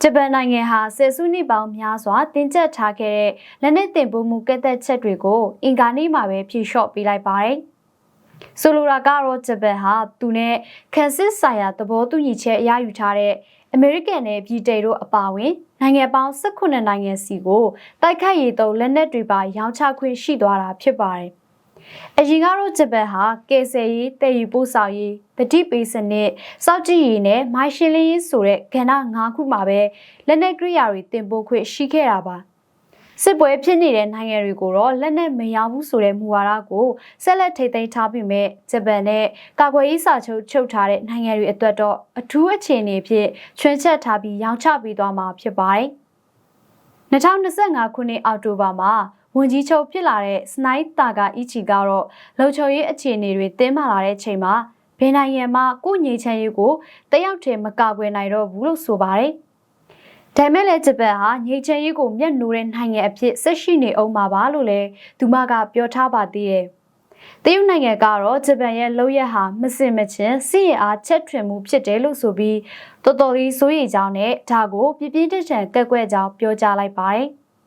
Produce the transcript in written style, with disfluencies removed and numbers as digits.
ဂျပန်နိုင်ငံဟာဆယ်စုနှစ်ပေါင်းများစွာတင်ကျပ်ထားခဲ့တဲ့လက်နက်တင်ပို့မှုကန့်သတ်ချက်တွေကိုအင်္ဂါနေ့မှာပဲဖြေလျှော့ပေးလိုက်ပါတယ်။ဆိုလိုတာကတော့ဂျပန်ဟာသူနဲ့ကန်စစ်ဆိုင်ရာသဘောတူညီချက်အရယူထားတဲ့အမေရိကန်နဲ့ဗြိတိန်တို့အပါအဝင်နိုင်ငံပေါင်း18နိုင်ငံစီကိုတိုက်ခိုက်ရေးသုံးလက်နက်တွေပါရောင်းချခွင့်ရှိသွားတာဖြစ်ပါတယ်။အရင်ကတော့ဂျပန်ဟာကယ်ဆယ်ရေးတည်ယူပို့ဆောင်ရေးဗတိပေးစနစ်စောက်ကြည့်ရေးနဲ့မိုင်းရှင်းလင်းရေးဆိုတဲ့ကဏ္ဍ၅ခုမှာပဲလက်နက်ကိရိယာတွေတင်ပို့ခွင့်ရှိခဲ့တာပါစစ်ပွဲဖြစ်နေတဲ့နိုင်ငံတွေကိုတော့လက်နက်မရောဘူးဆိုတဲ့မူဝါဒကိုဆက်လက်ထိန်းသိမ်းထားပြီးမြဲဂျပန်နဲ့ကာကွယ်ရေးစာချုပ်ချုပ်ထားတဲ့နိုင်ငံတွေအတွက်တော့အထူးအခြေအနေဖြစ်ချွင်းချက်ထားပြီးရောင်းချပေးသွားမှာဖြစ်ပါတယ်2025ခုနှစ်အောက်တိုဘာမှာဝန်ကြီးချုပ်ဖြစ်လာတဲ့စနိုင်းတာကာအီချီကတော့လုံခြုံရေးအခြေအနေတွေတင်းမာလာတဲ့ချိန်မှာဘယ်နိုင်ငံမှကိုငြိမ်းချမ်းရေးကိုတယောက်တည်းမကာကွယ်နိုင်တော့ဘူးလို့ဆိုပါတယ်။ဒါမဲ့လည်းဂျပန်ဟာငြိမ်းချမ်းရေးကိုမျက်နှိုးတဲ့နိုင်ငံအဖြစ်ဆက်ရှိနေအောင်ပါလို့လည်းသူမကပြောထားပါသေးတယ်။တရုတ်နိုင်ငံကတော့ဂျပန်ရဲ့လုပ်ရက်ဟာမစင်မချင်းစစ်ရေးအားချက်ထွင်မှုဖြစ်တယ်လို့ဆိုပြီးတော်တော်လေးစိုးရိမ်ကြောင်းနဲ့ဒါကိုပြပြင်းထန်ထန်ကက်ကွက်ကြောင်းပြောကြားလိုက်ပါတယ်။